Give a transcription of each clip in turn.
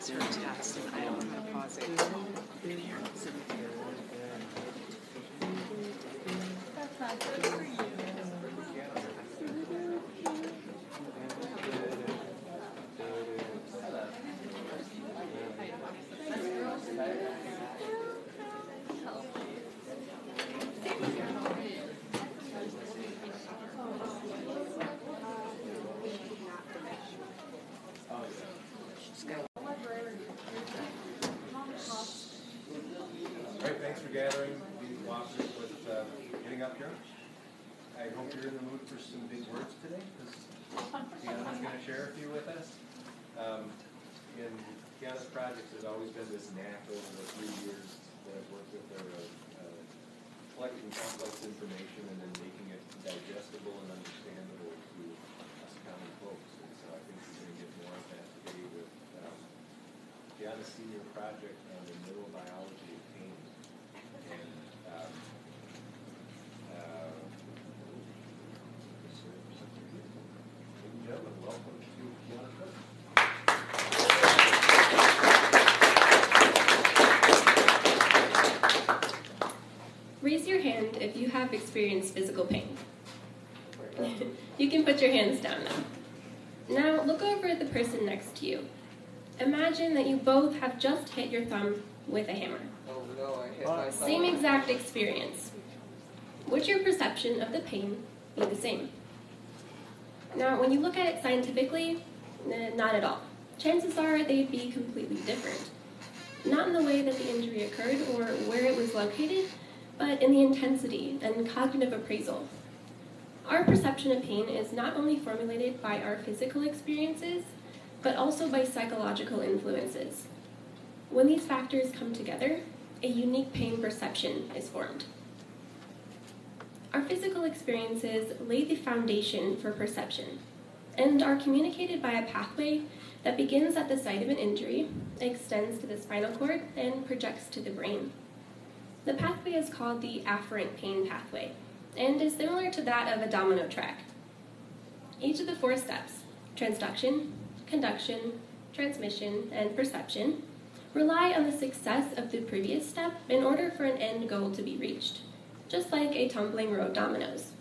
is her test, and I don't want to pause it. In here. That's not good for you. Thanks for gathering, being cooperative with getting up here. I hope you're in the mood for some big words today, because Keanna's going to share a few with us. And Keanna's project has always been this knack over the 3 years that I've worked with her, collecting complex information and then making it digestible and understandable to us common folks. And so I think we're going to get more of that today with Keanna's senior project on the neurobiology of pain. Ladies and gentlemen, welcome to Keanna Cook. Raise your hand if you have experienced physical pain. You can put your hands down now. Now look over at the person next to you. Imagine that you both have just hit your thumb with a hammer. Oh no, I hit my thumb. Same exact experience. Would your perception of the pain be the same? Now, when you look at it scientifically, not at all. Chances are they'd be completely different. Not in the way that the injury occurred or where it was located, but in the intensity and cognitive appraisal. Our perception of pain is not only formulated by our physical experiences, but also by psychological influences. When these factors come together, a unique pain perception is formed. Our physical experiences lay the foundation for perception and are communicated by a pathway that begins at the site of an injury, extends to the spinal cord, and projects to the brain. The pathway is called the afferent pain pathway and is similar to that of a domino track. Each of the 4 steps, transduction, conduction, transmission, and perception, rely on the success of the previous step in order for an end goal to be reached, just like a tumbling row of dominoes.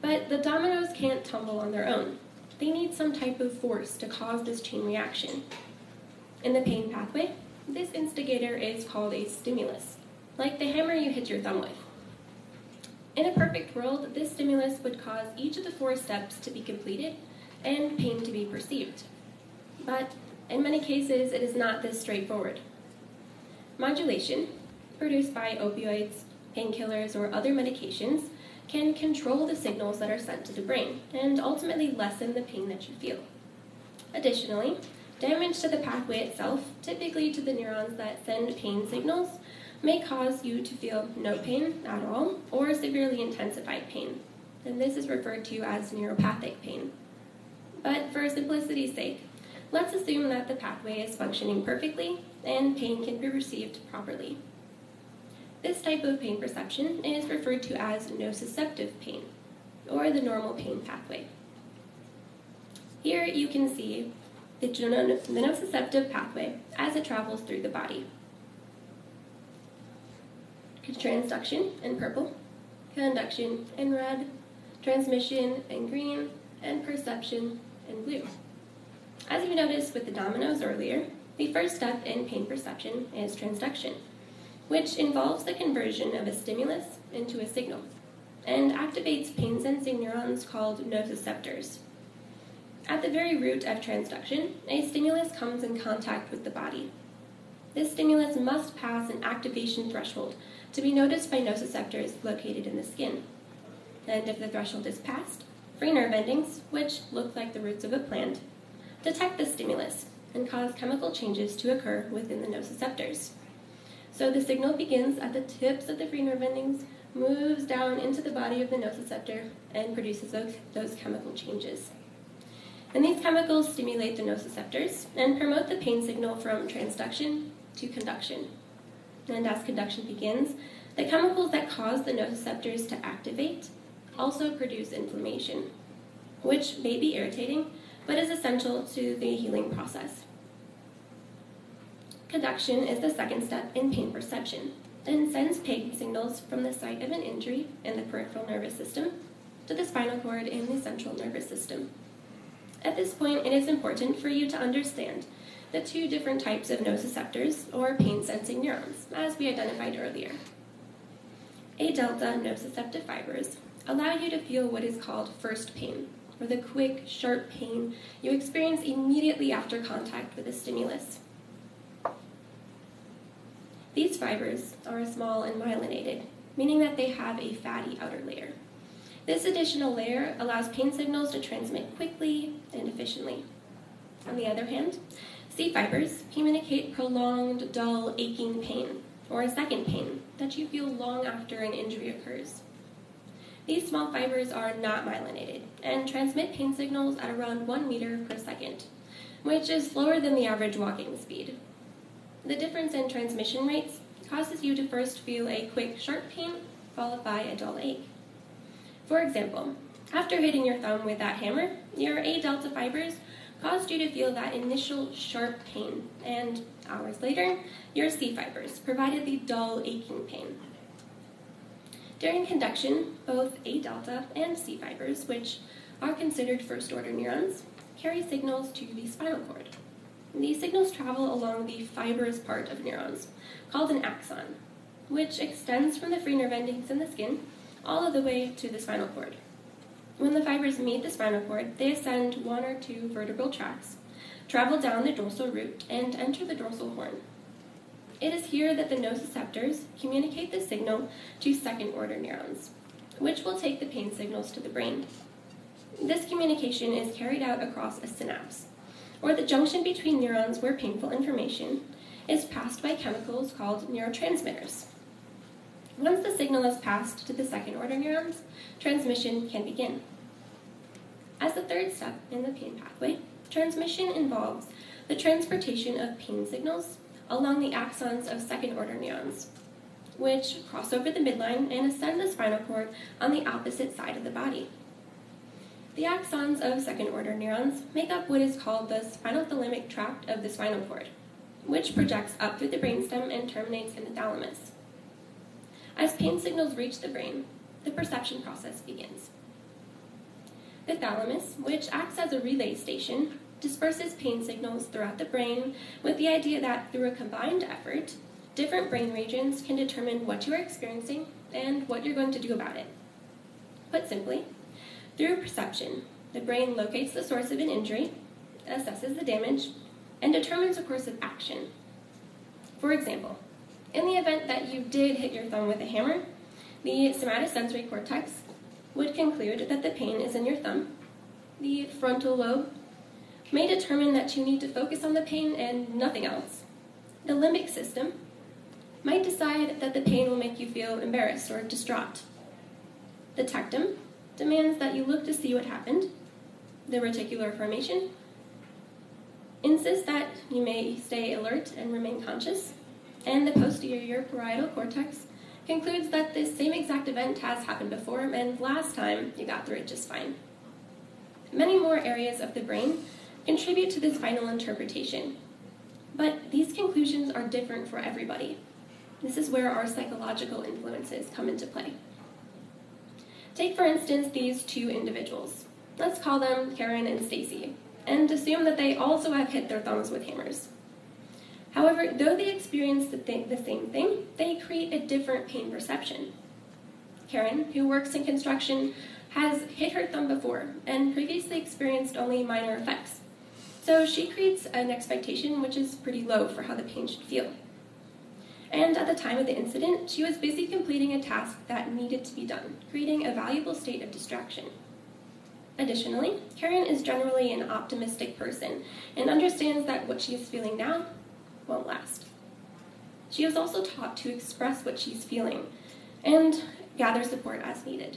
But the dominoes can't tumble on their own. They need some type of force to cause this chain reaction. In the pain pathway, this instigator is called a stimulus, like the hammer you hit your thumb with. In a perfect world, this stimulus would cause each of the 4 steps to be completed and pain to be perceived. But in many cases, it is not this straightforward. Modulation, produced by opioids, painkillers, or other medications, can control the signals that are sent to the brain and ultimately lessen the pain that you feel. Additionally, damage to the pathway itself, typically to the neurons that send pain signals, may cause you to feel no pain at all or severely intensified pain, and this is referred to as neuropathic pain. But for simplicity's sake, let's assume that the pathway is functioning perfectly and pain can be received properly. This type of pain perception is referred to as nociceptive pain, or the normal pain pathway. Here you can see the nociceptive pathway as it travels through the body. Transduction in purple, conduction in red, transmission in green, and perception in blue. As you noticed with the dominoes earlier, the first step in pain perception is transduction, which involves the conversion of a stimulus into a signal and activates pain-sensing neurons called nociceptors. At the very root of transduction, a stimulus comes in contact with the body. This stimulus must pass an activation threshold to be noticed by nociceptors located in the skin. And if the threshold is passed, free nerve endings, which look like the roots of a plant, detect the stimulus and cause chemical changes to occur within the nociceptors. So the signal begins at the tips of the free nerve endings, moves down into the body of the nociceptor, and produces those chemical changes. And these chemicals stimulate the nociceptors and promote the pain signal from transduction to conduction. And as conduction begins, the chemicals that cause the nociceptors to activate also produce inflammation, which may be irritating, but is essential to the healing process. Conduction is the second step in pain perception and sends pain signals from the site of an injury in the peripheral nervous system to the spinal cord in the central nervous system. At this point, it is important for you to understand the two different types of nociceptors, or pain-sensing neurons, as we identified earlier. A-delta nociceptive fibers allow you to feel what is called first pain, or the quick, sharp pain you experience immediately after contact with a stimulus. These fibers are small and myelinated, meaning that they have a fatty outer layer. This additional layer allows pain signals to transmit quickly and efficiently. On the other hand, C fibers communicate prolonged, dull, aching pain, or a second pain that you feel long after an injury occurs. These small fibers are not myelinated and transmit pain signals at around 1 meter per second, which is slower than the average walking speed. The difference in transmission rates causes you to first feel a quick, sharp pain, followed by a dull ache. For example, after hitting your thumb with that hammer, your A-delta fibers caused you to feel that initial sharp pain, and hours later, your C fibers provided the dull, aching pain. During conduction, both A-delta and C fibers, which are considered first-order neurons, carry signals to the spinal cord. These signals travel along the fibrous part of neurons, called an axon, which extends from the free nerve endings in the skin all of the way to the spinal cord. When the fibers meet the spinal cord, they ascend 1 or 2 vertebral tracts, travel down the dorsal root, and enter the dorsal horn. It is here that the nociceptors communicate the signal to second-order neurons, which will take the pain signals to the brain. This communication is carried out across a synapse, or the junction between neurons where painful information is passed by chemicals called neurotransmitters. Once the signal is passed to the second-order neurons, transmission can begin. As the third step in the pain pathway, transmission involves the transportation of pain signals along the axons of second-order neurons, which cross over the midline and ascend the spinal cord on the opposite side of the body. The axons of second-order neurons make up what is called the spinothalamic tract of the spinal cord, which projects up through the brainstem and terminates in the thalamus. As pain signals reach the brain, the perception process begins. The thalamus, which acts as a relay station, disperses pain signals throughout the brain with the idea that through a combined effort, different brain regions can determine what you are experiencing and what you're going to do about it. Put simply, through perception, the brain locates the source of an injury, assesses the damage, and determines a course of action. For example, in the event that you did hit your thumb with a hammer, the somatosensory cortex would conclude that the pain is in your thumb. The frontal lobe may determine that you need to focus on the pain and nothing else. The limbic system might decide that the pain will make you feel embarrassed or distraught. The tectum demands that you look to see what happened. The reticular formation insists that you may stay alert and remain conscious. And the posterior parietal cortex concludes that this same exact event has happened before, and last time you got through it just fine. Many more areas of the brain contribute to this final interpretation, but these conclusions are different for everybody. This is where our psychological influences come into play. Take, for instance, these two individuals. Let's call them Karen and Stacy, and assume that they also have hit their thumbs with hammers. However, though they experience the same thing, they create a different pain perception. Karen, who works in construction, has hit her thumb before and previously experienced only minor effects. So she creates an expectation which is pretty low for how the pain should feel. And at the time of the incident, she was busy completing a task that needed to be done, creating a valuable state of distraction. Additionally, Karen is generally an optimistic person and understands that what she is feeling now won't last. She is also taught to express what she's feeling and gather support as needed,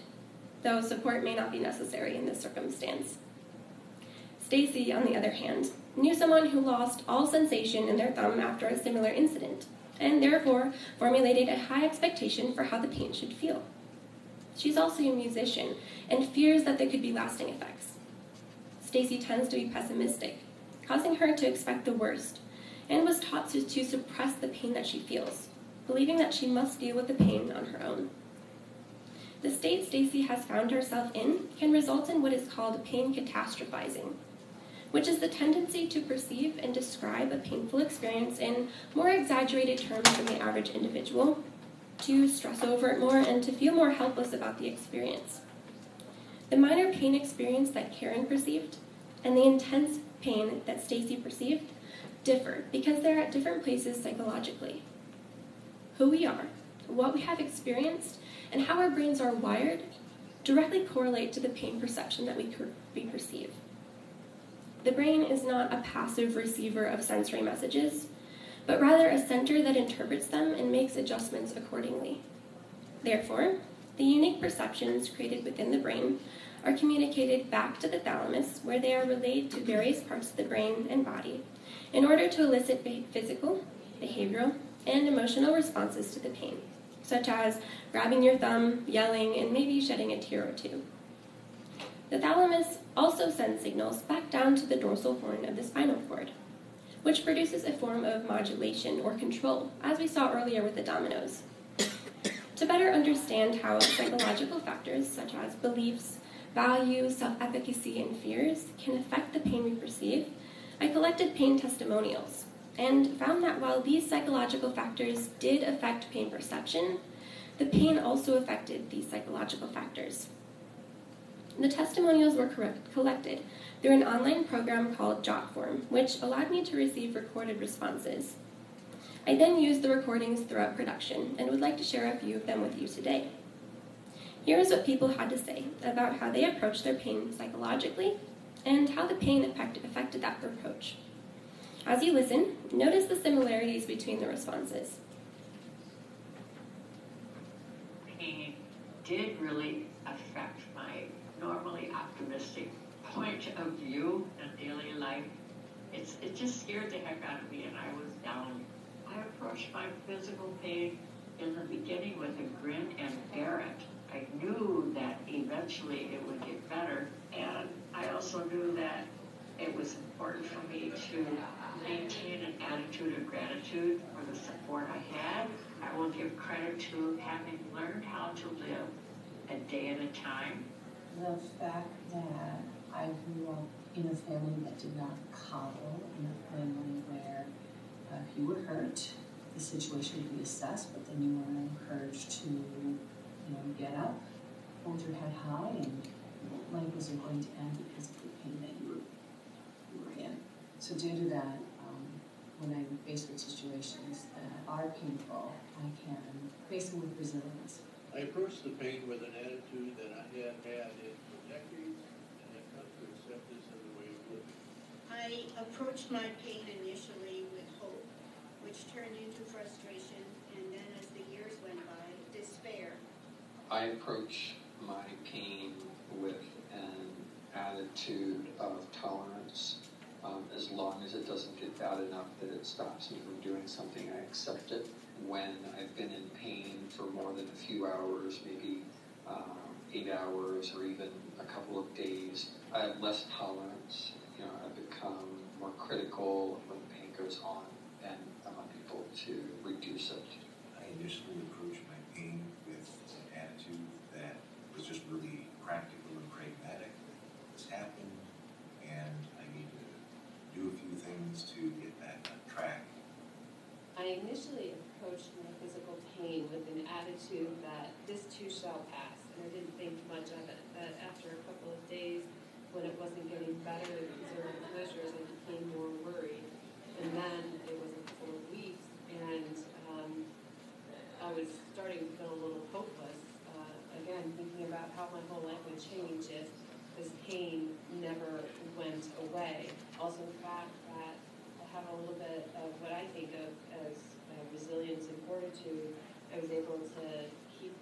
though support may not be necessary in this circumstance. Stacy, on the other hand, knew someone who lost all sensation in their thumb after a similar incident, and therefore formulated a high expectation for how the pain should feel. She's also a musician and fears that there could be lasting effects. Stacy tends to be pessimistic, causing her to expect the worst, and was taught to suppress the pain that she feels, believing that she must deal with the pain on her own. The state Stacy has found herself in can result in what is called pain catastrophizing, which is the tendency to perceive and describe a painful experience in more exaggerated terms than the average individual, to stress over it more, and to feel more helpless about the experience. The minor pain experience that Karen perceived and the intense pain that Stacy perceived differ because they're at different places psychologically. Who we are, what we have experienced, and how our brains are wired directly correlate to the pain perception that we perceive. The brain is not a passive receiver of sensory messages, but rather a center that interprets them and makes adjustments accordingly. Therefore, the unique perceptions created within the brain are communicated back to the thalamus, where they are relayed to various parts of the brain and body in order to elicit physical, behavioral, and emotional responses to the pain, such as grabbing your thumb, yelling, and maybe shedding a tear or two. The thalamus also sends signals back down to the dorsal horn of the spinal cord, which produces a form of modulation or control, as we saw earlier with the dominoes. To better understand how psychological factors such as beliefs, values, self-efficacy, and fears can affect the pain we perceive, I collected pain testimonials and found that while these psychological factors did affect pain perception, the pain also affected these psychological factors. The testimonials were collected through an online program called Jotform, which allowed me to receive recorded responses. I then used the recordings throughout production and would like to share a few of them with you today. Here is what people had to say about how they approached their pain psychologically and how the pain affected that approach. As you listen, notice the similarities between the responses. Pain did really affect my normally optimistic point of view in daily life. It just scared the heck out of me, and I was down. I approached my physical pain in the beginning with a grin and bear it. I knew that eventually it would get better, and I also knew that it was important for me to maintain an attitude of gratitude for the support I had. I will give credit to having learned how to live a day at a time. The fact that I grew up in a family that did not coddle, in a family where if you were hurt, the situation would be assessed, but then you were encouraged to, get up, hold your head high, and life wasn't going to end because of the pain that you were in. So due to that, when I'm faced with situations that are painful, I can face them with resilience. I approached the pain with an attitude that I had had in decades and have come to accept this as a way of living. I approached my pain initially with hope, which turned into frustration, and then as the years went by, despair. I approach my pain with an attitude of tolerance. As long as it doesn't get bad enough that it stops me from doing something, I accept it. When I've been in pain for more than a few hours, maybe 8 hours or even a couple of days, I have less tolerance. I've become more critical when the pain goes on, and I want people to reduce it. I initially approached my pain with an attitude that was just really practical and pragmatic. This happened, and I need to do a few things to get back on track. I initially approached my physical pain with an attitude that this too shall pass, and I didn't think much of it. But after a couple of days, when it wasn't getting better with conservative measures, I became more worried. And then it was a couple of weeks, and I was starting to feel a little hopeless. Again, thinking about how my whole life would change if this pain never went away. Also, the fact that I have a little bit of what I think of as resilience and fortitude. I was able to keep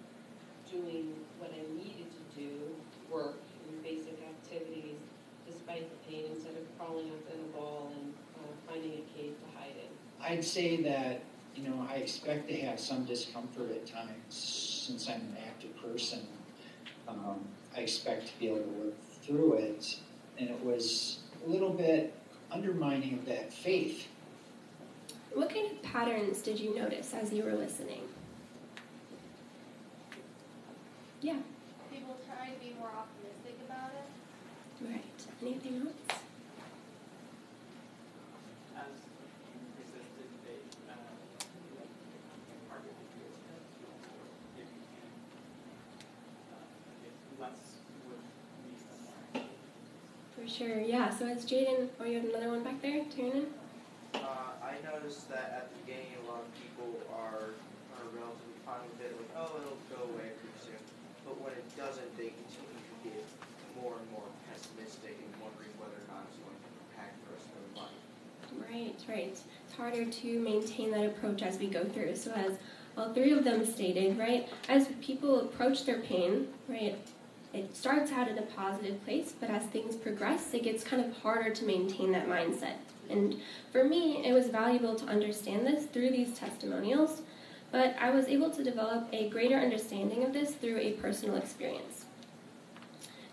doing what I needed to do, work and basic activities, despite the pain, instead of crawling up in a ball and finding a cave to hide in. I'd say that, I expect to have some discomfort at times since I'm an active person. I expect to be able to work through it, and it was a little bit undermining of that faith patterns did you notice as you were listening? Yeah. People try to be more optimistic about it. Right. Anything else? As resisted, they target the field if you can. Less would be somewhere. For sure, yeah. So as Jaden, oh, you have another one back there, Tiernan? I noticed that at the beginning, a lot of people are relatively fine with it, like, oh, it'll go away pretty soon. But when it doesn't, they continue to get more and more pessimistic and wondering whether or not it's going to impact the rest of their life. Right, right. It's harder to maintain that approach as we go through. So as all three of them stated, right, as people approach their pain, right, it starts out in a positive place, but as things progress, it gets kind of harder to maintain that mindset. And for me, it was valuable to understand this through these testimonials, but I was able to develop a greater understanding of this through a personal experience.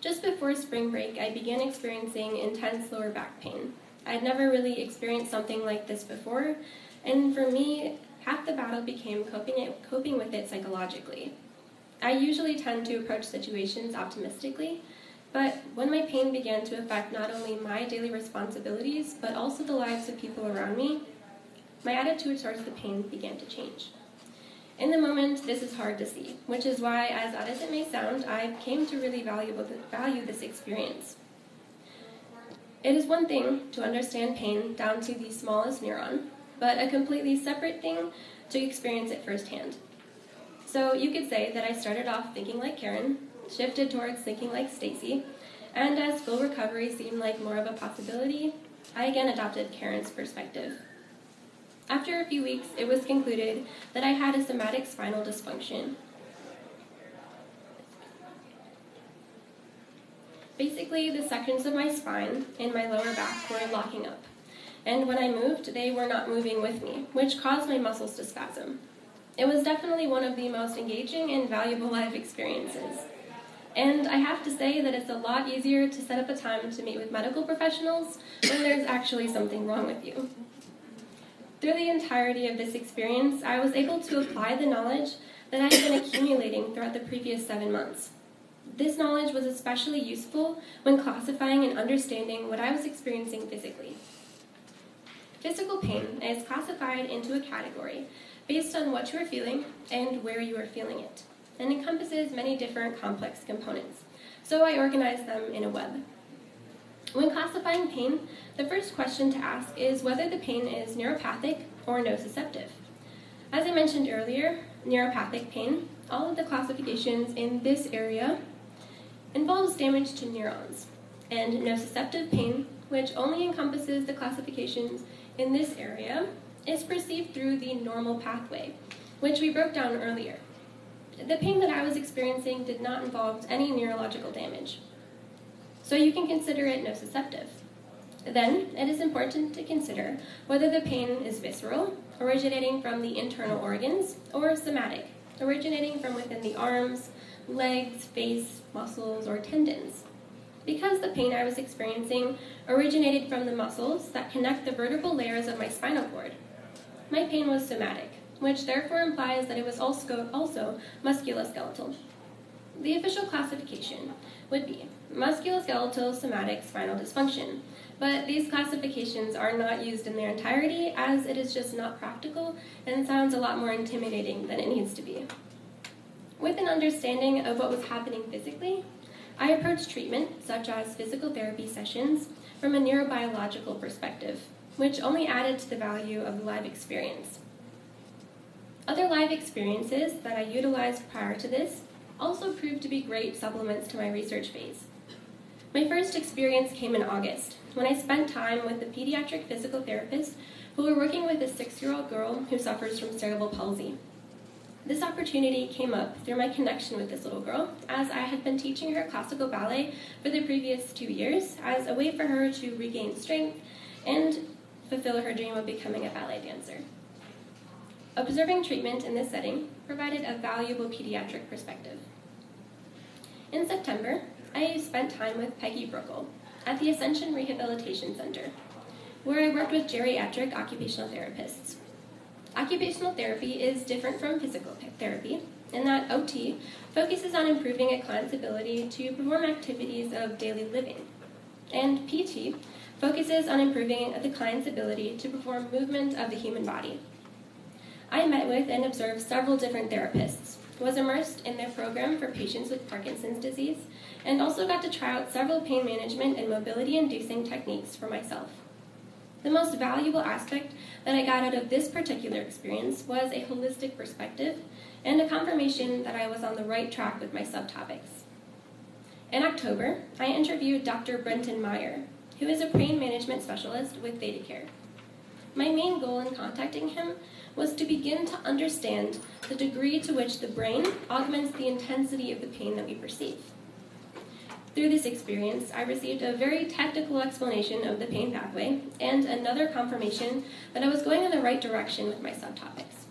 Just before spring break, I began experiencing intense lower back pain. I had never really experienced something like this before, and for me, half the battle became coping with it psychologically. I usually tend to approach situations optimistically, but when my pain began to affect not only my daily responsibilities, but also the lives of people around me, my attitude towards the pain began to change. In the moment, this is hard to see, which is why, as odd as it may sound, I came to really value this experience. It is one thing to understand pain down to the smallest neuron, but a completely separate thing to experience it firsthand. So you could say that I started off thinking like Karen, shifted towards thinking like Stacy, and as full recovery seemed like more of a possibility, I again adopted Karen's perspective. After a few weeks, it was concluded that I had a somatic spinal dysfunction. Basically, the sections of my spine and my lower back were locking up, and when I moved, they were not moving with me, which caused my muscles to spasm. It was definitely one of the most engaging and valuable life experiences. And I have to say that it's a lot easier to set up a time to meet with medical professionals when there's actually something wrong with you. Through the entirety of this experience, I was able to apply the knowledge that I had been accumulating throughout the previous 7 months. This knowledge was especially useful when classifying and understanding what I was experiencing physically. Physical pain is classified into a category based on what you are feeling and where you are feeling it, and encompasses many different complex components, so I organized them in a web. When classifying pain, the first question to ask is whether the pain is neuropathic or nociceptive. As I mentioned earlier, neuropathic pain, all of the classifications in this area, involves damage to neurons, and nociceptive pain, which only encompasses the classifications in this area, is perceived through the normal pathway, which we broke down earlier. The pain that I was experiencing did not involve any neurological damage, so you can consider it nociceptive. Then, it is important to consider whether the pain is visceral, originating from the internal organs, or somatic, originating from within the arms, legs, face, muscles, or tendons. Because the pain I was experiencing originated from the muscles that connect the vertebral layers of my spinal cord, my pain was somatic, which therefore implies that it was also musculoskeletal. The official classification would be musculoskeletal somatic spinal dysfunction, but these classifications are not used in their entirety as it is just not practical and sounds a lot more intimidating than it needs to be. With an understanding of what was happening physically, I approached treatment, such as physical therapy sessions, from a neurobiological perspective, which only added to the value of the live experience. Other live experiences that I utilized prior to this also proved to be great supplements to my research phase. My first experience came in August, when I spent time with a pediatric physical therapist who were working with a 6-year-old girl who suffers from cerebral palsy. This opportunity came up through my connection with this little girl, as I had been teaching her classical ballet for the previous 2 years as a way for her to regain strength and fulfill her dream of becoming a ballet dancer. Observing treatment in this setting provided a valuable pediatric perspective. In September, I spent time with Peggy Bruckle at the Ascension Rehabilitation Center, where I worked with geriatric occupational therapists. occupational therapy is different from physical therapy in that OT focuses on improving a client's ability to perform activities of daily living, and PT focuses on improving the client's ability to perform movement of the human body. I met with and observed several different therapists, was immersed in their program for patients with Parkinson's disease, and also got to try out several pain management and mobility-inducing techniques for myself. The most valuable aspect that I got out of this particular experience was a holistic perspective and a confirmation that I was on the right track with my subtopics. In October, I interviewed Dr. Brenton Meyer, who is a pain management specialist with ThetaCare. My main goal in contacting him was to begin to understand the degree to which the brain augments the intensity of the pain that we perceive. Through this experience, I received a very technical explanation of the pain pathway and another confirmation that I was going in the right direction with my subtopics.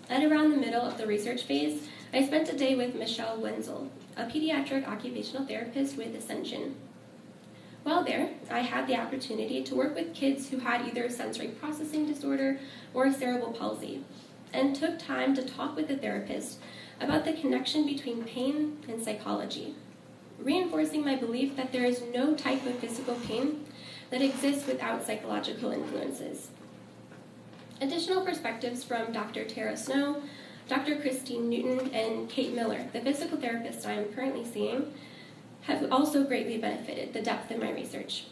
At around the middle of the research phase, I spent a day with Michelle Wenzel, a pediatric occupational therapist with Ascension. While there, I had the opportunity to work with kids who had either sensory processing disorder or cerebral palsy, and took time to talk with the therapist about the connection between pain and psychology, reinforcing my belief that there is no type of physical pain that exists without psychological influences. Additional perspectives from Dr. Tara Snow, Dr. Christine Newton, and Kate Miller, the physical therapist I am currently seeing, have also greatly benefited the depth in my research.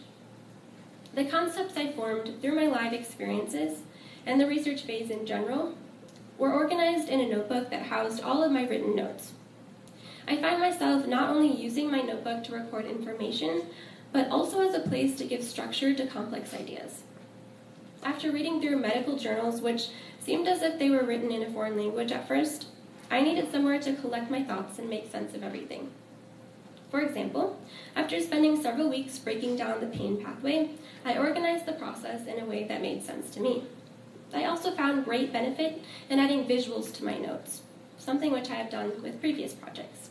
The concepts I formed through my live experiences and the research phase in general were organized in a notebook that housed all of my written notes. I find myself not only using my notebook to record information, but also as a place to give structure to complex ideas. After reading through medical journals, which seemed as if they were written in a foreign language at first, I needed somewhere to collect my thoughts and make sense of everything. For example, after spending several weeks breaking down the pain pathway, I organized the process in a way that made sense to me. I also found great benefit in adding visuals to my notes, something which I have done with previous projects.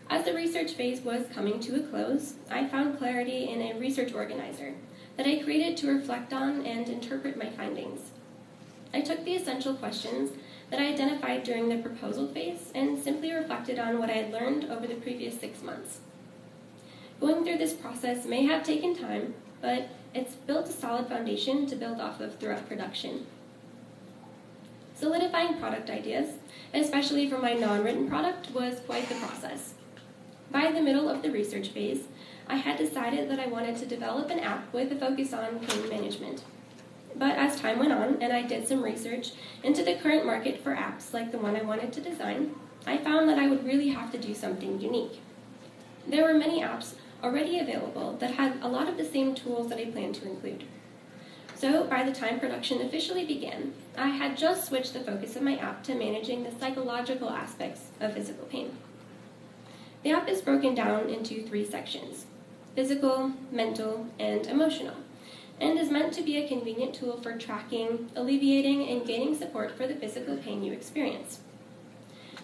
As the research phase was coming to a close, I found clarity in a research organizer that I created to reflect on and interpret my findings. I took the essential questions that I identified during the proposal phase and simply reflected on what I had learned over the previous 6 months. Going through this process may have taken time, but it's built a solid foundation to build off of throughout production. Solidifying product ideas, especially for my non-written product, was quite the process. By the middle of the research phase, I had decided that I wanted to develop an app with a focus on pain management. But as time went on and I did some research into the current market for apps like the one I wanted to design, I found that I would really have to do something unique. There were many apps already available that had a lot of the same tools that I planned to include. So by the time production officially began, I had just switched the focus of my app to managing the psychological aspects of physical pain. The app is broken down into 3 sections: physical, mental, and emotional, and is meant to be a convenient tool for tracking, alleviating, and gaining support for the physical pain you experience.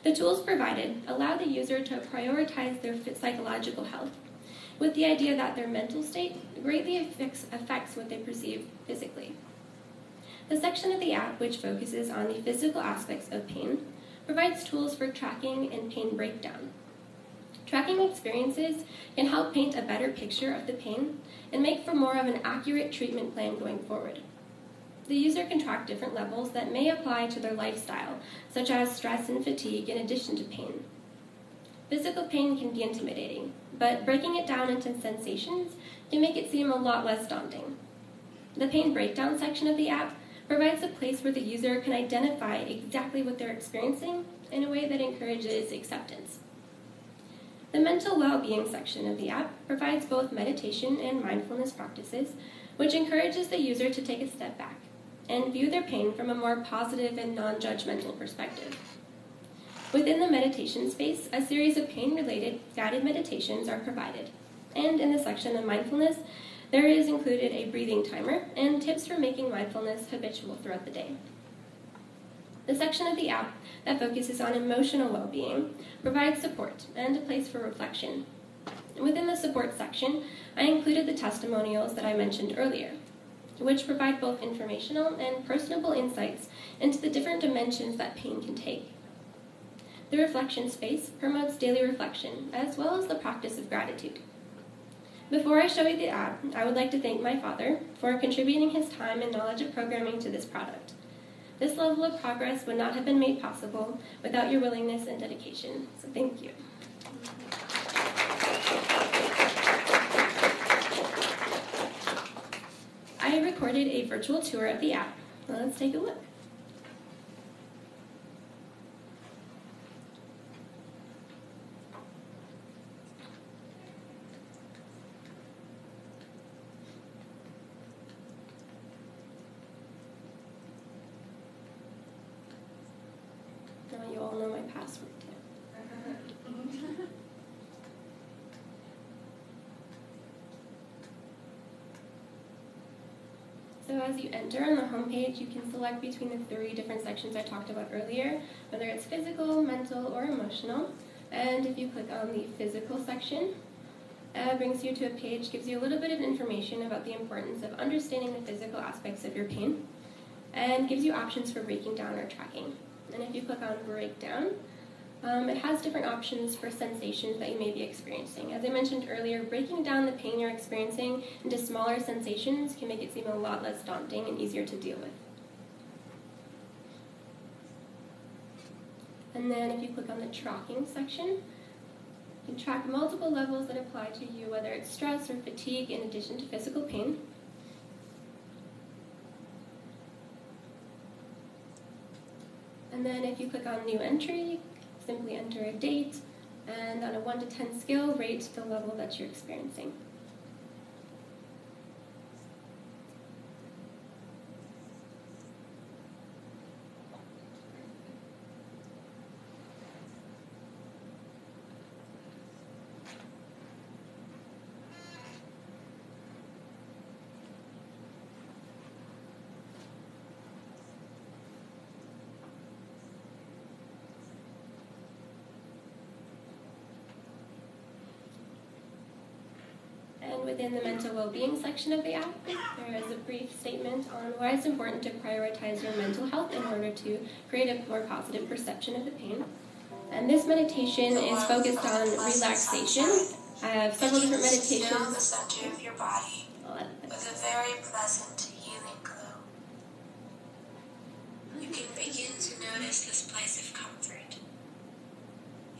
The tools provided allow the user to prioritize their psychological health, with the idea that their mental state greatly affects what they perceive physically. The section of the app which focuses on the physical aspects of pain provides tools for tracking and pain breakdown. Tracking experiences can help paint a better picture of the pain and make for more of an accurate treatment plan going forward. The user can track different levels that may apply to their lifestyle, such as stress and fatigue in addition to pain. Physical pain can be intimidating, but breaking it down into sensations can make it seem a lot less daunting. The pain breakdown section of the app provides a place where the user can identify exactly what they're experiencing in a way that encourages acceptance. The mental well-being section of the app provides both meditation and mindfulness practices, which encourages the user to take a step back and view their pain from a more positive and non-judgmental perspective. Within the meditation space, a series of pain-related guided meditations are provided, and in the section of mindfulness, there is included a breathing timer and tips for making mindfulness habitual throughout the day. The section of the app that focuses on emotional well-being provides support and a place for reflection. Within the support section, I included the testimonials that I mentioned earlier. which provide both informational and personable insights into the different dimensions that pain can take. The reflection space promotes daily reflection, as well as the practice of gratitude. Before I show you the app, I would like to thank my father for contributing his time and knowledge of programming to this product. This level of progress would not have been made possible without your willingness and dedication, so thank you. I recorded a virtual tour of the app. Let's take a look. Now you all know my password too. So as you enter on the homepage, you can select between the 3 different sections I talked about earlier, whether it's physical, mental, or emotional. And if you click on the physical section, it brings you to a page, gives you a little bit of information about the importance of understanding the physical aspects of your pain, and gives you options for breaking down or tracking. And if you click on breakdown, it has different options for sensations that you may be experiencing. As I mentioned earlier, breaking down the pain you're experiencing into smaller sensations can make it seem a lot less daunting and easier to deal with. And then if you click on the tracking section, you can track multiple levels that apply to you, whether it's stress or fatigue in addition to physical pain. And then if you click on new entry, simply enter a date, and on a 1 to 10 scale, rate the level that you're experiencing. And within the mental well-being section of the app, there is a brief statement on why it's important to prioritize your mental health in order to create a more positive perception of the pain. And this meditation is focused on relaxation. I have several different meditations. Fill the center of your body with a very pleasant, healing glow. You can begin to notice this place of comfort,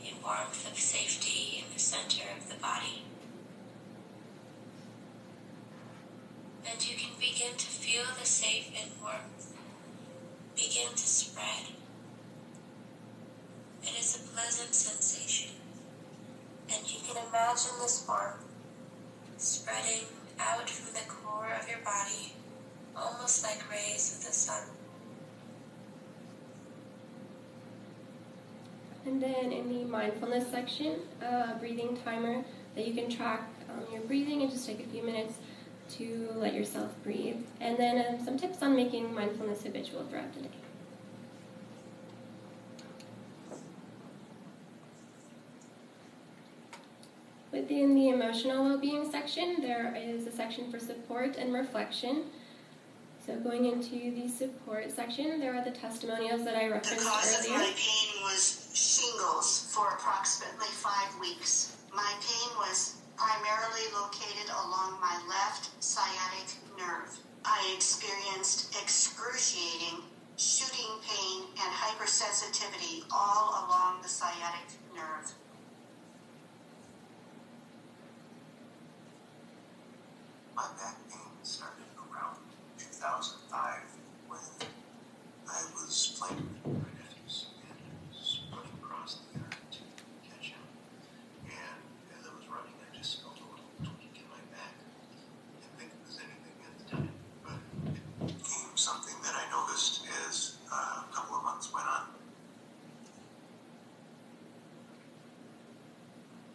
a warmth of safety in the center of the body. And you can begin to feel the safe and warmth begin to spread. It is a pleasant sensation, and you can imagine this warmth spreading out from the core of your body, almost like rays of the sun. And then in the mindfulness section, breathing timer that you can track your breathing and just take a few minutes to let yourself breathe. And then some tips on making mindfulness habitual throughout the day. Within the emotional well-being section, there is a section for support and reflection. So going into the support section, there are the testimonials that I referenced earlier. The cause of my pain was shingles for approximately 5 weeks. My pain was primarily located along my left sciatic nerve. I experienced excruciating shooting pain and hypersensitivity all along the sciatic nerve. My back pain started around 2005 when I was playing with my nephews and was running across the yard to catch him. And as I was running, I just felt a little tweak in my back. I didn't think it was anything at the time, but it became something that I noticed as a couple of months went on.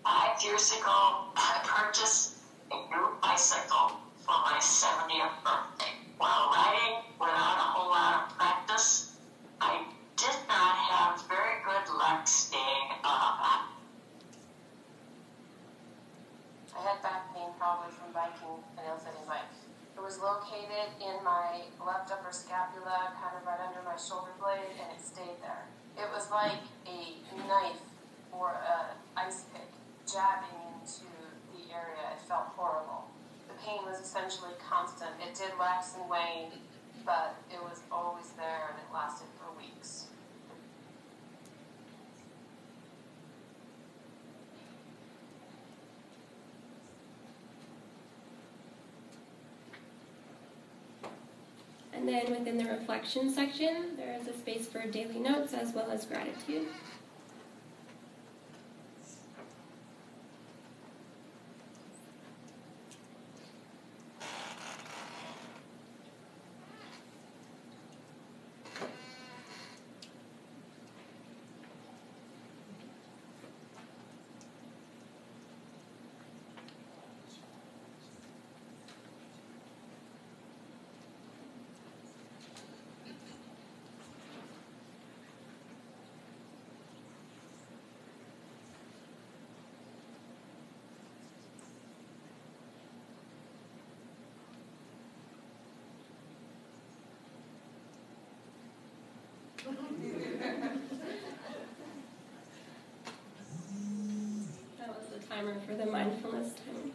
5 years ago, I purchased a new bicycle for my 70th birthday. While riding without a whole lot of practice, I did not have very good luck staying up. I had back pain probably from biking an ill-fitting bike. It was located in kind of right under my shoulder blade, and it stayed there. It was like a knife or an ice pick jabbing into the area. It felt horrible. The pain was essentially constant. It did wax and wane, but it was always there, and it lasted for weeks. And then within the reflection section, there is a space for daily notes as well as gratitude. That was the timer for the mindfulness time.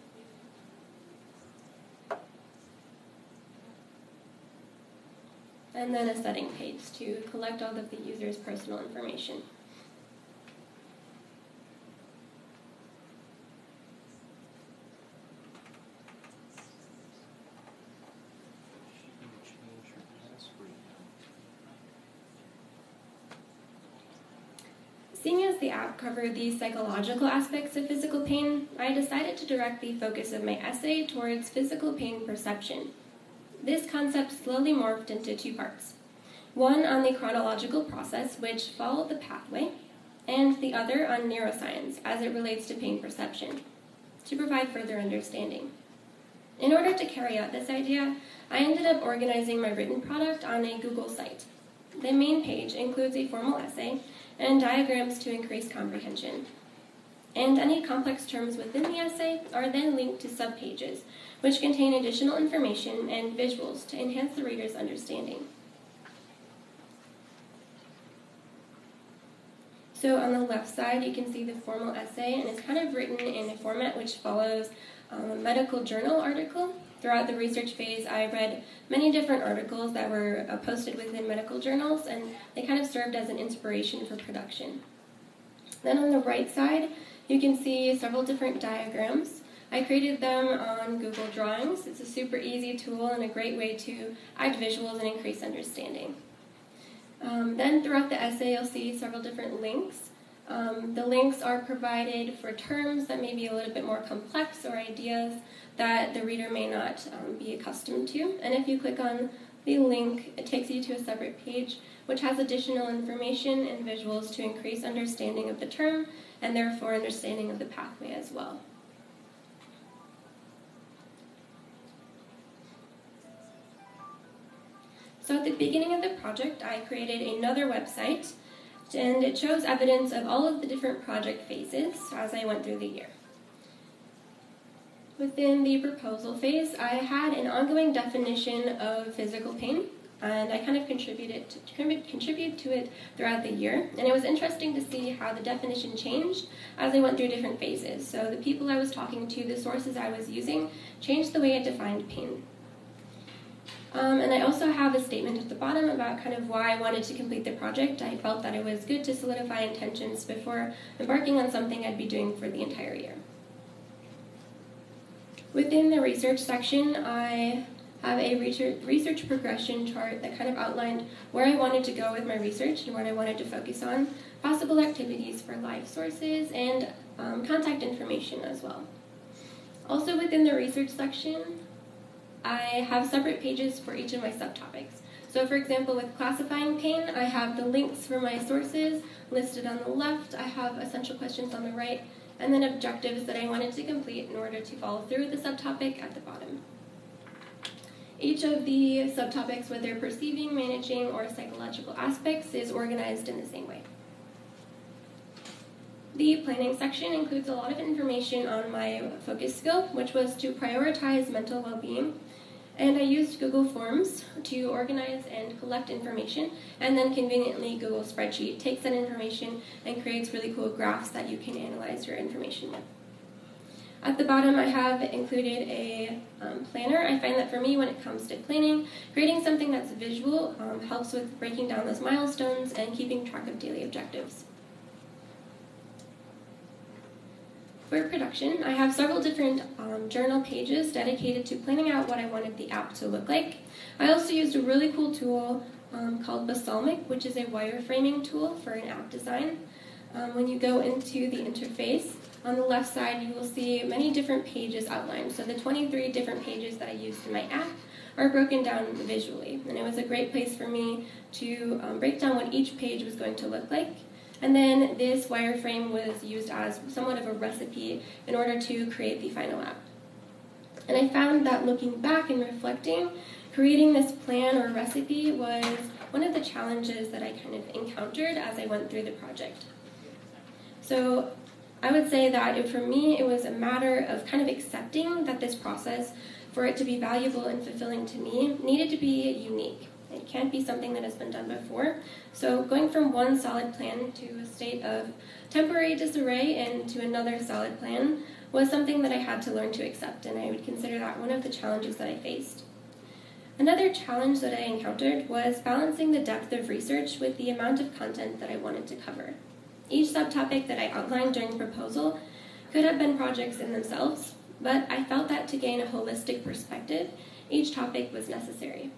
And then a setting page to collect all of the user's personal information. Seeing as the app covered the psychological aspects of physical pain, I decided to direct the focus of my essay towards physical pain perception. This concept slowly morphed into two parts. One on the chronological process, which followed the pathway, and the other on neuroscience as it relates to pain perception, to provide further understanding. In order to carry out this idea, I ended up organizing my written product on a Google site. The main page includes a formal essay and diagrams to increase comprehension. And any complex terms within the essay are then linked to subpages, which contain additional information and visuals to enhance the reader's understanding. So on the left side, you can see the formal essay, and it's kind of written in a format which follows a medical journal article. Throughout the research phase, I read many different articles that were posted within medical journals, and they kind of served as an inspiration for production. Then on the right side, you can see several different diagrams. I created them on Google Drawings. It's a super easy tool and a great way to add visuals and increase understanding. Then throughout the essay, you'll see several different links. The links are provided for terms that may be a little bit more complex or ideas that the reader may not be accustomed to. And if you click on the link, it takes you to a separate page which has additional information and visuals to increase understanding of the term and therefore understanding of the pathway as well. So at the beginning of the project, I created another website, and it shows evidence of all of the different project phases as I went through the year. Within the proposal phase, I had an ongoing definition of physical pain, and I kind of contributed to it throughout the year. And it was interesting to see how the definition changed as I went through different phases. So the people I was talking to, the sources I was using, changed the way I defined pain. And I also have a statement at the bottom about kind of why I wanted to complete the project. I felt that it was good to solidify intentions before embarking on something I'd be doing for the entire year. Within the research section, I have a research progression chart that kind of outlined where I wanted to go with my research and what I wanted to focus on, possible activities for live sources, and contact information as well. Also within the research section, I have separate pages for each of my subtopics. So for example, with classifying pain, I have the links for my sources listed on the left, I have essential questions on the right, and then objectives that I wanted to complete in order to follow through with the subtopic at the bottom. Each of the subtopics, whether perceiving, managing, or psychological aspects, is organized in the same way. The planning section includes a lot of information on my focus skill, which was to prioritize mental well-being. And I used Google Forms to organize and collect information, and then conveniently Google Spreadsheet takes that information and creates really cool graphs that you can analyze your information with. At the bottom, I have included a planner. I find that for me, when it comes to planning, creating something that's visual helps with breaking down those milestones and keeping track of daily objectives. For production, I have several different journal pages dedicated to planning out what I wanted the app to look like. I also used a really cool tool called Balsamic, which is a wireframing tool for an app design. When you go into the interface, on the left side you will see many different pages outlined. So the 23 different pages that I used in my app are broken down visually. And it was a great place for me to break down what each page was going to look like. And then this wireframe was used as somewhat of a recipe in order to create the final app. And I found that looking back and reflecting, creating this plan or recipe was one of the challenges that I kind of encountered as I went through the project. So I would say that for me, it was a matter of kind of accepting that this process, for it to be valuable and fulfilling to me, needed to be unique. It can't be something that has been done before. So going from one solid plan to a state of temporary disarray and to another solid plan was something that I had to learn to accept, and I would consider that one of the challenges that I faced. Another challenge that I encountered was balancing the depth of research with the amount of content that I wanted to cover. Each subtopic that I outlined during proposal could have been projects in themselves, but I felt that to gain a holistic perspective, each topic was necessary.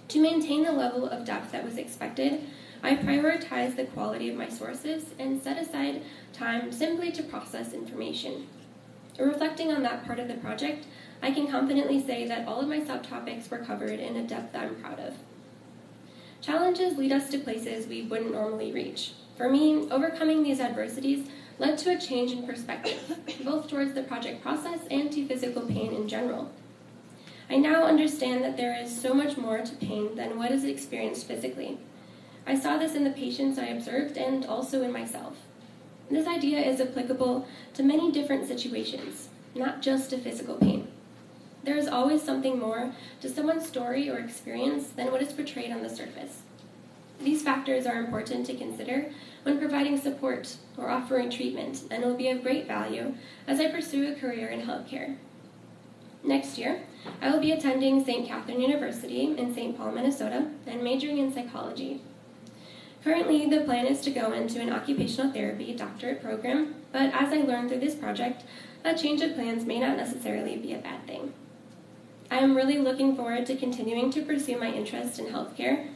To maintain the level of depth that was expected, I prioritized the quality of my sources and set aside time simply to process information. Reflecting on that part of the project, I can confidently say that all of my subtopics were covered in a depth that I'm proud of. Challenges lead us to places we wouldn't normally reach. For me, overcoming these adversities led to a change in perspective, both towards the project process and to physical pain in general. I now understand that there is so much more to pain than what is experienced physically. I saw this in the patients I observed and also in myself. This idea is applicable to many different situations, not just to physical pain. There is always something more to someone's story or experience than what is portrayed on the surface. These factors are important to consider when providing support or offering treatment, and will be of great value as I pursue a career in healthcare. Next year, I will be attending St. Catherine University in St. Paul, Minnesota, and majoring in psychology. Currently, the plan is to go into an occupational therapy doctorate program, but as I learned through this project, a change of plans may not necessarily be a bad thing. I am really looking forward to continuing to pursue my interest in healthcare,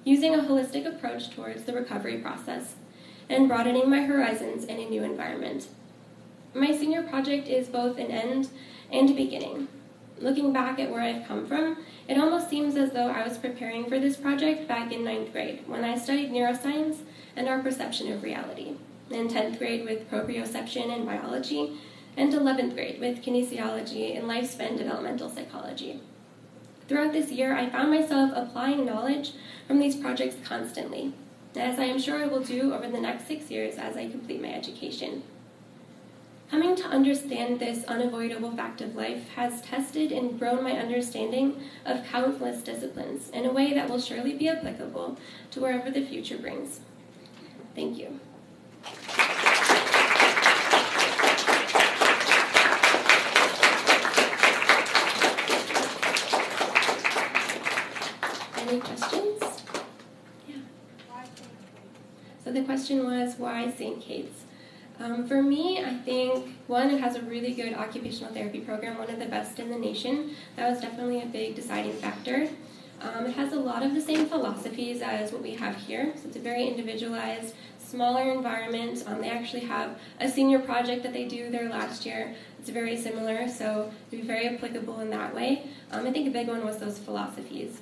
using a holistic approach towards the recovery process, and broadening my horizons in a new environment. My senior project is both an end and a beginning. Looking back at where I've come from, it almost seems as though I was preparing for this project back in 9th grade when I studied neuroscience and our perception of reality, in 10th grade with proprioception and biology, and 11th grade with kinesiology and lifespan developmental psychology. Throughout this year, I found myself applying knowledge from these projects constantly, as I am sure I will do over the next 6 years as I complete my education. Coming to understand this unavoidable fact of life has tested and grown my understanding of countless disciplines in a way that will surely be applicable to wherever the future brings. Thank you. Any questions? Yeah. So the question was, why St. Kate's? For me, I think, one, it has a really good occupational therapy program, one of the best in the nation. That was definitely a big deciding factor. It has a lot of the same philosophies as what we have here. So it's a very individualized, smaller environment. They actually have a senior project that they do their last year. It's very similar, so it'll be very applicable in that way. I think a big one was those philosophies,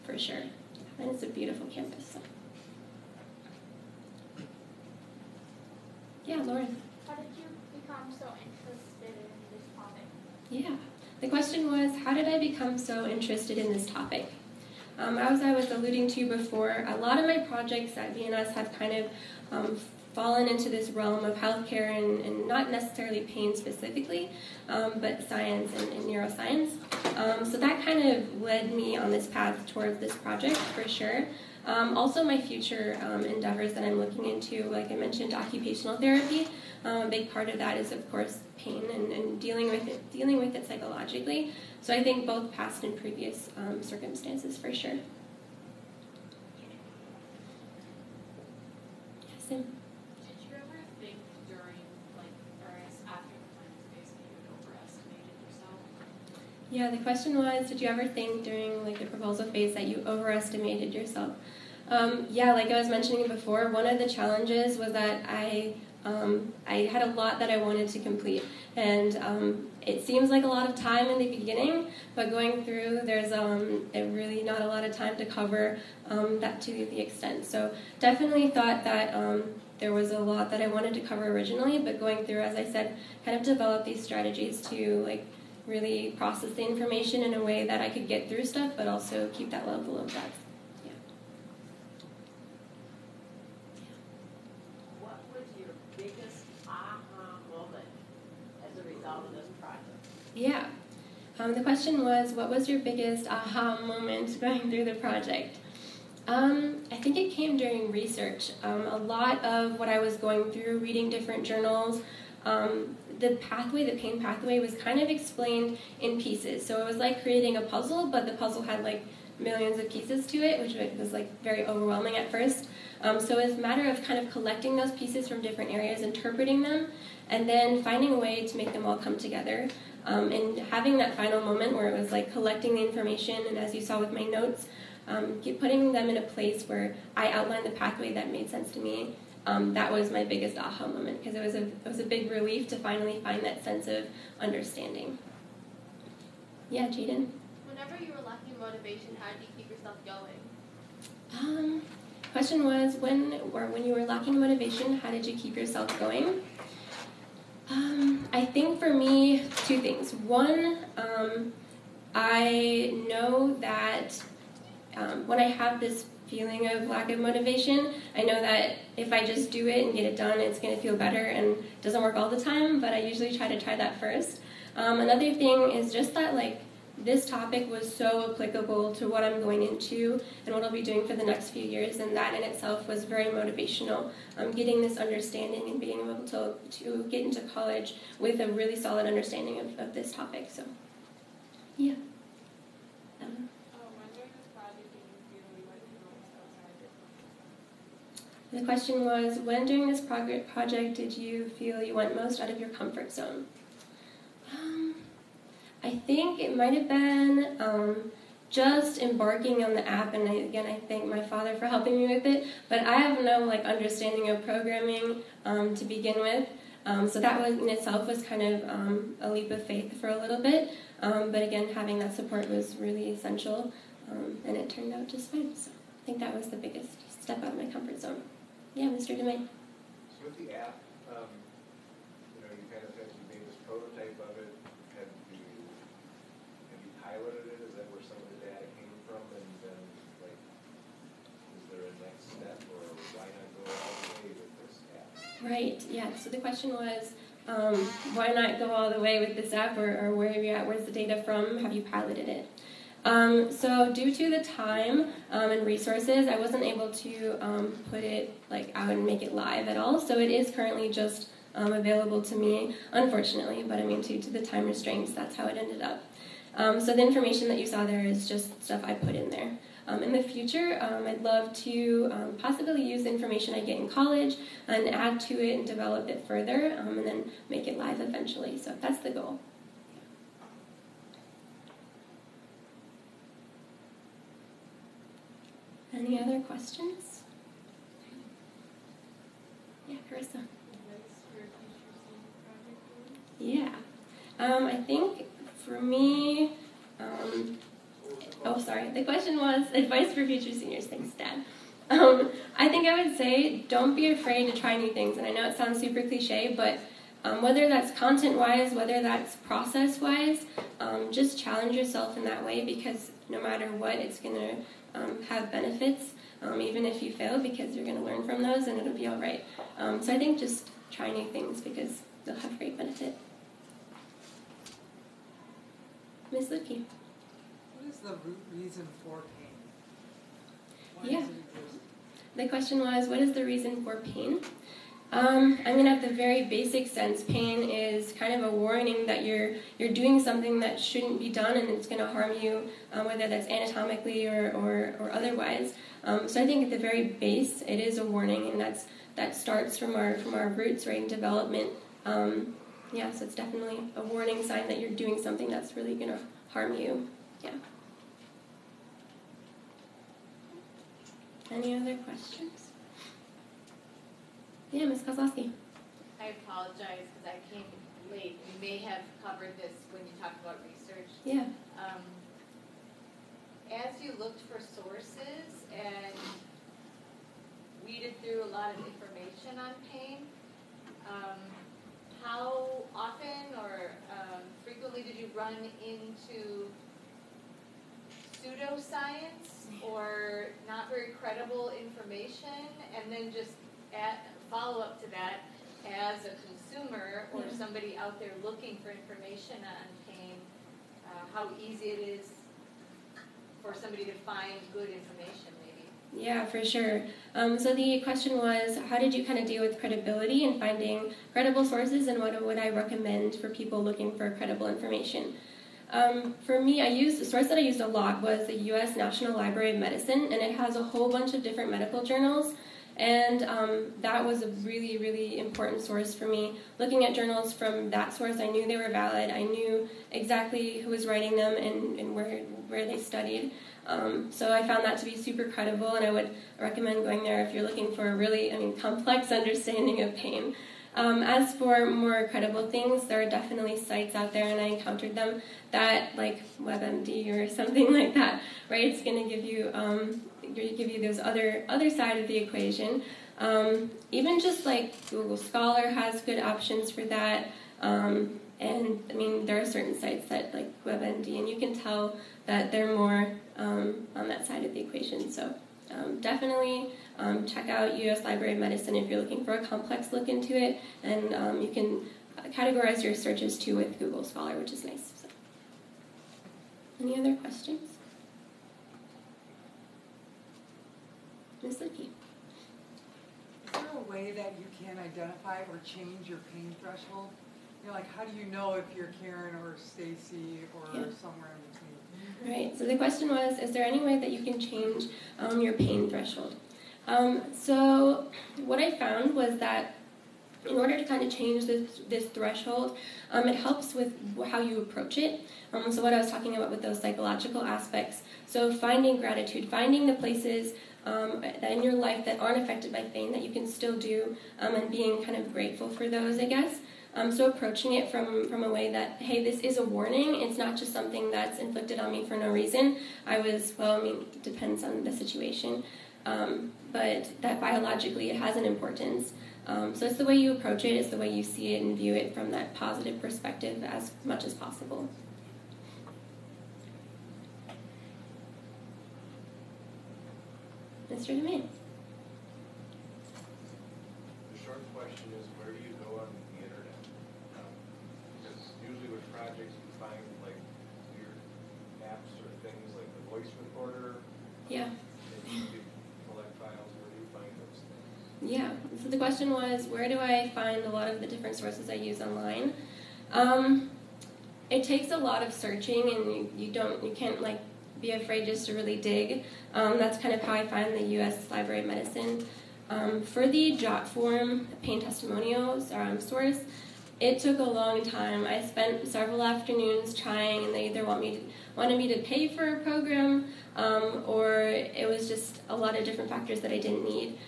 for sure. And it's a beautiful campus. So. Yeah, Lauren. How did you become so interested in this topic? Yeah. The question was, how did I become so interested in this topic? As I was alluding to before, a lot of my projects at VNS have kind of fallen into this realm of healthcare and not necessarily pain specifically, but science and neuroscience. So that kind of led me on this path towards this project for sure. Also my future endeavors that I'm looking into, like I mentioned, occupational therapy. A big part of that is, of course, pain and dealing with it psychologically. So I think both past and previous circumstances for sure. Yes, Sam? Did you ever think during, or after the planning phase that you had overestimated yourself? Yeah, the question was, did you ever think during the proposal phase that you overestimated yourself? Yeah, like I was mentioning before, one of the challenges was that I had a lot that I wanted to complete, and it seems like a lot of time in the beginning, but going through, there's really not a lot of time to cover that to the extent. So definitely thought that there was a lot that I wanted to cover originally, but going through, as I said, kind of developed these strategies to really process the information in a way that I could get through stuff, but also keep that level of depth. What was your biggest aha moment as a result of this project? Yeah. The question was, what was your biggest aha moment going through the project? I think it came during research. A lot of what I was going through, reading different journals, the pain pathway was kind of explained in pieces. So it was like creating a puzzle, but the puzzle had millions of pieces to it, which was very overwhelming at first. So it was a matter of kind of collecting those pieces from different areas, interpreting them, and then finding a way to make them all come together. And having that final moment where it was collecting the information, and as you saw with my notes, putting them in a place where I outlined the pathway that made sense to me. That was my biggest aha moment, because it was a big relief to finally find that sense of understanding. Yeah, Jaden? Whenever you were lacking motivation, how did you keep yourself going? Question was, when you were lacking motivation, how did you keep yourself going? I think for me, two things. One, I know that when I have this feeling of lack of motivation, I know that if I just do it and get it done, it's going to feel better, and it doesn't work all the time, but I usually try that first. Another thing is just that this topic was so applicable to what I'm going into and what I'll be doing for the next few years, and that in itself was very motivational. Getting this understanding and being able to get into college with a really solid understanding of this topic. So, yeah. The question was, when during this project did you feel you went most out of your comfort zone? I think it might have been just embarking on the app, and I thank my father for helping me with it, but I have no understanding of programming to begin with, so that was in itself was kind of a leap of faith for a little bit, but again, having that support was really essential, and it turned out just fine, so I think that was the biggest step out of my comfort zone. Yeah, Mr. DeMay. So with the app, you kind of made this prototype of it. Have you piloted it? Is that where some of the data came from? And then, is there a next step, or why not go all the way with this app? Right. Yeah. So the question was, why not go all the way with this app, or where are you at? Where's the data from? Have you piloted it? So due to the time and resources, I wasn't able to put it out and make it live at all. So it is currently just available to me, unfortunately. But due to the time restraints, that's how it ended up. So the information that you saw there is just stuff I put in there. In the future, I'd love to possibly use the information I get in college and add to it and develop it further, and then make it live eventually. So that's the goal. Any other questions? Yeah, Carissa. Yeah. I think for me, the question was advice for future seniors. Thanks, Dad. I think I would say don't be afraid to try new things. And I know it sounds super cliche, but whether that's content-wise, whether that's process-wise, just challenge yourself in that way, because no matter what, it's going to have benefits, even if you fail, because you're going to learn from those and it'll be all right. So I think just try new things because they'll have great benefit. Ms. Lipke. is the root reason for pain? Why Yeah. does it exist? The question was, what is the reason for pain? I mean, at the very basic sense, pain is kind of a warning that you're doing something that shouldn't be done and it's going to harm you, whether that's anatomically or otherwise. So I think at the very base, it is a warning, and that starts from our roots, right, in development. Yeah, so it's definitely a warning sign that you're doing something that's really going to harm you. Yeah. Any other questions? Yeah, Ms. Kozlowski. I apologize because I came late. We may have covered this when you talked about research. Yeah. As you looked for sources and weeded through a lot of information on pain, how often or frequently did you run into pseudoscience or not very credible information, and then just follow up to that as a consumer or somebody out there looking for information on pain, how easy it is for somebody to find good information maybe? Yeah, for sure. So the question was, how did you kind of deal with credibility and finding credible sources, and what would I recommend for people looking for credible information? For me, the source that I used a lot was the U.S. National Library of Medicine, and it has a whole bunch of different medical journals, and that was a really, really important source for me. Looking at journals from that source, I knew they were valid. I knew exactly who was writing them and where they studied. So I found that to be super credible, and I would recommend going there if you're looking for a really, complex understanding of pain. As for more credible things, there are definitely sites out there, and I encountered them that, like WebMD or something like that, right? It's going to give you those other side of the equation. Even just like Google Scholar has good options for that. And there are certain sites that like WebMD, and you can tell that they're more on that side of the equation. So definitely check out U.S. Library of Medicine if you're looking for a complex look into it, and you can categorize your searches too with Google Scholar, which is nice. So. Any other questions? Ms. Lippy. Is there a way that you can identify or change your pain threshold? How do you know if you're Karen or Stacy or somewhere in between? Right, so the question was, is there any way that you can change your pain threshold? So what I found was that in order to kind of change this threshold, it helps with how you approach it. So what I was talking about with those psychological aspects. So finding gratitude, finding the places that in your life that aren't affected by pain that you can still do, and being kind of grateful for those, I guess. So approaching it from a way that, hey, this is a warning. It's not just something that's inflicted on me for no reason. It depends on the situation. But that biologically it has an importance. So it's the way you approach it, it's the way you see it and view it from that positive perspective as much as possible. Mr. DeMay. The short question is, where do you go on the internet? Because usually with projects you find like weird apps or things like the voice recorder. Yeah. And you can collect files. Where do you find those things? Yeah. So the question was, where do I find a lot of the different sources I use online? It takes a lot of searching, and you can't like be afraid just to really dig. That's kind of how I find the U.S. Library of Medicine. For the jot form pain testimonials source, it took a long time. I spent several afternoons trying, and they either wanted me to pay for a program, or it was just a lot of different factors that I didn't need.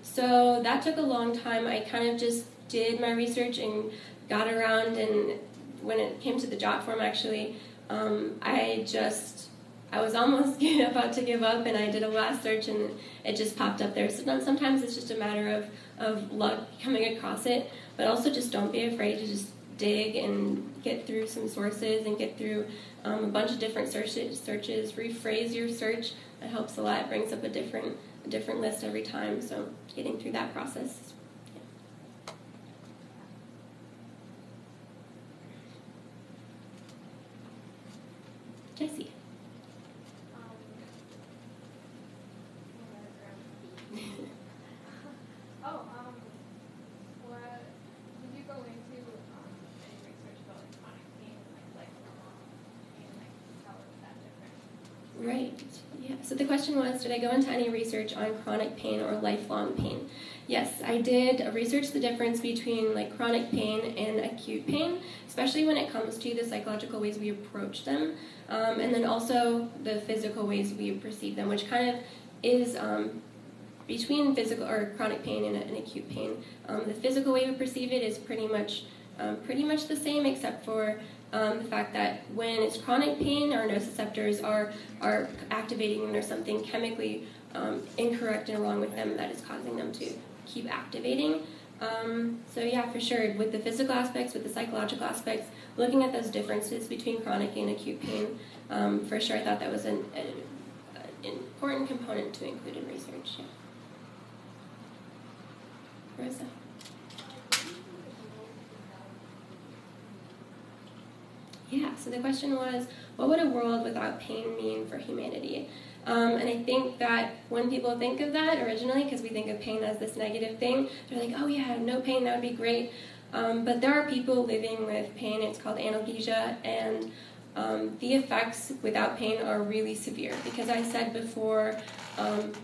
So that took a long time. I kind of just did my research and got around, and when it came to the jot form, actually, I was almost about to give up, and I did a last search, and it just popped up there. So sometimes it's just a matter of luck coming across it, but also just don't be afraid to just dig and get through some sources and get through a bunch of different searches, rephrase your search. It helps a lot. It brings up a different list every time, so getting through that process. Yeah. Jessie. Right. Yeah. So the question was, did I go into any research on chronic pain or lifelong pain? Yes, I did research the difference between like chronic pain and acute pain, especially when it comes to the psychological ways we approach them, and then also the physical ways we perceive them, which kind of is between physical or chronic pain and acute pain. The physical way we perceive it is pretty much the same, except for the fact that when it's chronic pain, our nociceptors are activating when there's something chemically incorrect and wrong with them that is causing them to keep activating. So yeah, for sure, with the physical aspects, with the psychological aspects, looking at those differences between chronic and acute pain, for sure I thought that was an important component to include in research. Yeah. Rosa. Yeah, so the question was, what would a world without pain mean for humanity? And I think that when people think of that originally, because we think of pain as this negative thing, they're like, oh yeah, no pain, that would be great. But there are people living with pain, it's called analgesia, and the effects without pain are really severe. Because I said before,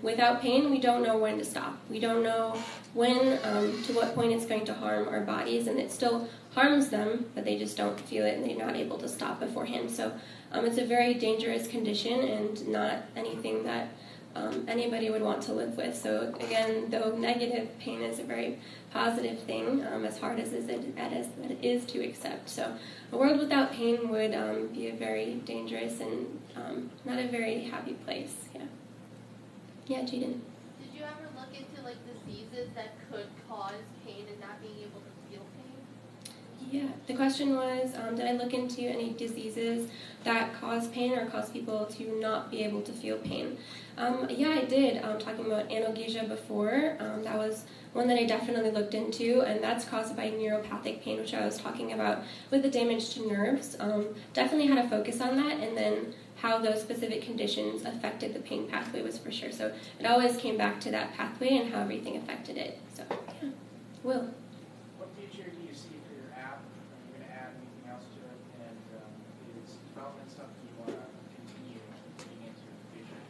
without pain, we don't know when to stop. We don't know when, to what point it's going to harm our bodies, and it still harms them, but they just don't feel it and they're not able to stop beforehand. So it's a very dangerous condition and not anything that anybody would want to live with. So again, though negative pain is a very positive thing, as hard as it is to accept. So a world without pain would be a very dangerous and not a very happy place. Yeah. Yeah, Jaden. Did you ever look into like diseases that could cause pain and not being able to feel pain? Yeah, the question was, did I look into any diseases that cause pain or cause people to not be able to feel pain? Yeah, I did. Talking about analgesia before, that was one that I definitely looked into, and that's caused by neuropathic pain, which I was talking about with the damage to nerves. Definitely had a focus on that, and then how those specific conditions affected the pain pathway was for sure. So it always came back to that pathway and how everything affected it. So, yeah. Will? What future do you see for your app? Are you going to add anything else to it? And is development stuff you want to continue looking into in the future?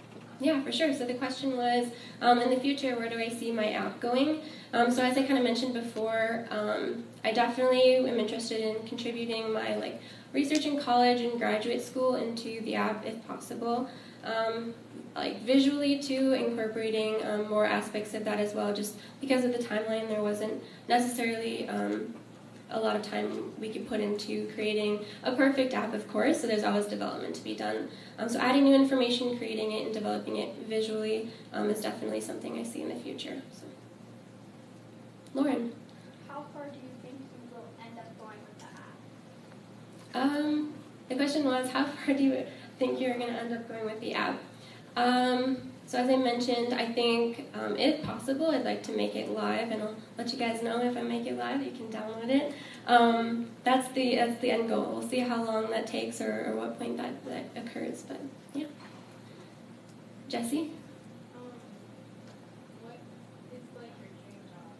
Yeah, for sure. So the question was, in the future, where do I see my app going? So as I kind of mentioned before, I definitely am interested in contributing my research in college and graduate school into the app if possible. Visually too, incorporating more aspects of that as well. Just because of the timeline, there wasn't necessarily a lot of time we could put into creating a perfect app, of course, so there's always development to be done. So adding new information, creating it, and developing it visually is definitely something I see in the future. So. Lauren? How far do you think you will end up going with the app? The question was, how far do you think you're going to end up going with the app? So as I mentioned, I think if possible, I'd like to make it live, and I'll let you guys know if I make it live. You can download it. That's the end goal. We'll see how long that takes or what point that occurs. But yeah, Jesse. What is your dream job?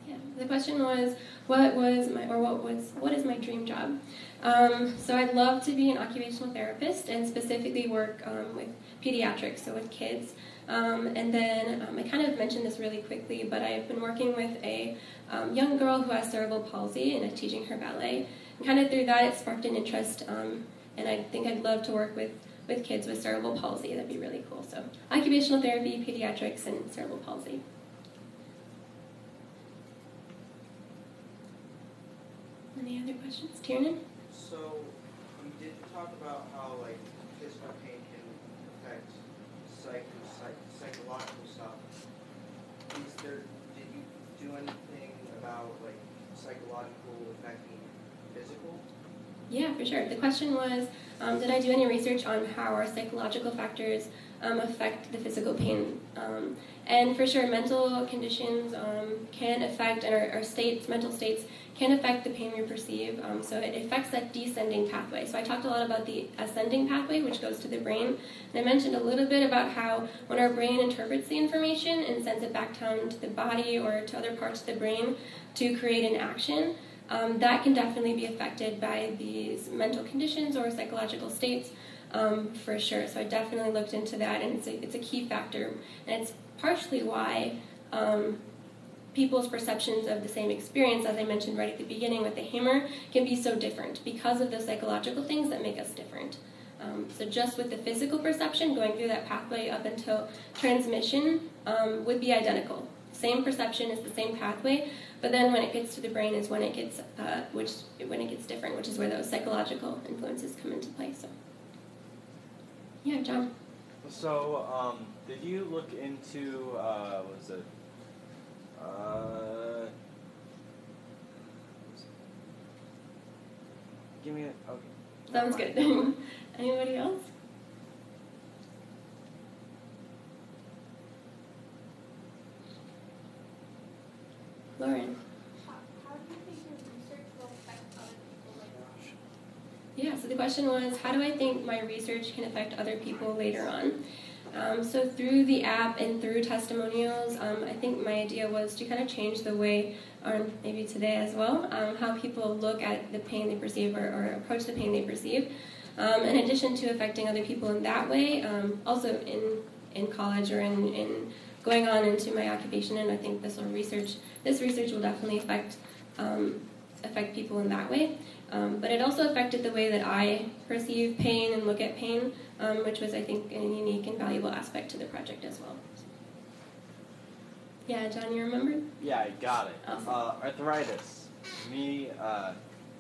Yeah, the question was, what is my dream job? So I'd love to be an occupational therapist and specifically work with pediatrics, so with kids. And then I kind of mentioned this really quickly, but I've been working with a young girl who has cerebral palsy and I'm teaching her ballet. And kind of through that, it sparked an interest, and I think I'd love to work with kids with cerebral palsy. That'd be really cool. So occupational therapy, pediatrics, and cerebral palsy. Any other questions? Tiernan? So, you did talk about how, physical pain can affect psychological stuff. Did you do anything about, psychological affecting physical? Yeah, for sure. The question was, did I do any research on how our psychological factors affect the physical pain? And for sure, mental conditions can affect, and our mental states can affect the pain we perceive. So it affects that descending pathway. So I talked a lot about the ascending pathway, which goes to the brain. And I mentioned a little bit about how when our brain interprets the information and sends it back down to the body or to other parts of the brain to create an action, that can definitely be affected by these mental conditions or psychological states. for sure. So I definitely looked into that, and it's a key factor, and it's partially why people's perceptions of the same experience, as I mentioned right at the beginning with the hammer, can be so different because of the psychological things that make us different. So just with the physical perception, going through that pathway up until transmission would be identical. Same perception is the same pathway, but then when it gets to the brain is when it gets when it gets different, which is where those psychological influences come into play. So, yeah, John. So, did you look into what was it? Give me a okay. Sounds good. Anybody else? Lauren. How do you think your research will affect other people later on? Yeah, so the question was, how do I think my research can affect other people later on? So through the app and through testimonials, I think my idea was to kind of change the way, or maybe today as well, how people look at the pain they perceive or approach the pain they perceive. In addition to affecting other people in that way, also in college or in going on into my occupation, and I think this research will definitely affect people in that way. But it also affected the way that I perceive pain and look at pain, which was, I think, a unique and valuable aspect to the project as well. Yeah, John, you remember? Yeah, I got it. Awesome. Arthritis. Me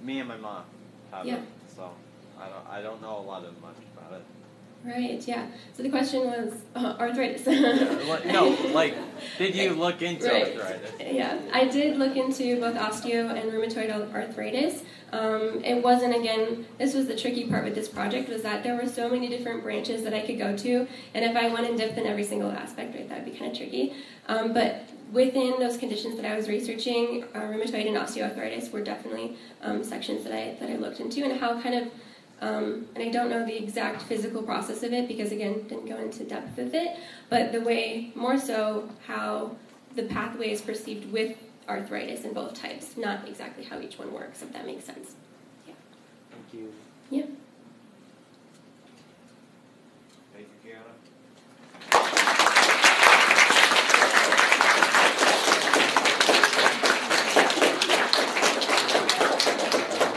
and my mom have it, so I don't know a lot of much about it. Right, yeah. So the question was arthritis. Did you look into arthritis? Yeah, I did look into both osteo and rheumatoid arthritis. It wasn't, again, this was the tricky part with this project, was that there were so many different branches that I could go to, and if I went in depth in every single aspect, right, that would be kind of tricky. But within those conditions that I was researching, rheumatoid and osteoarthritis were definitely sections that I looked into, and how kind of and I don't know the exact physical process of it because, again, didn't go into depth with it, but the way, more so, how the pathway is perceived with arthritis in both types, not exactly how each one works, if that makes sense. Yeah. Thank you.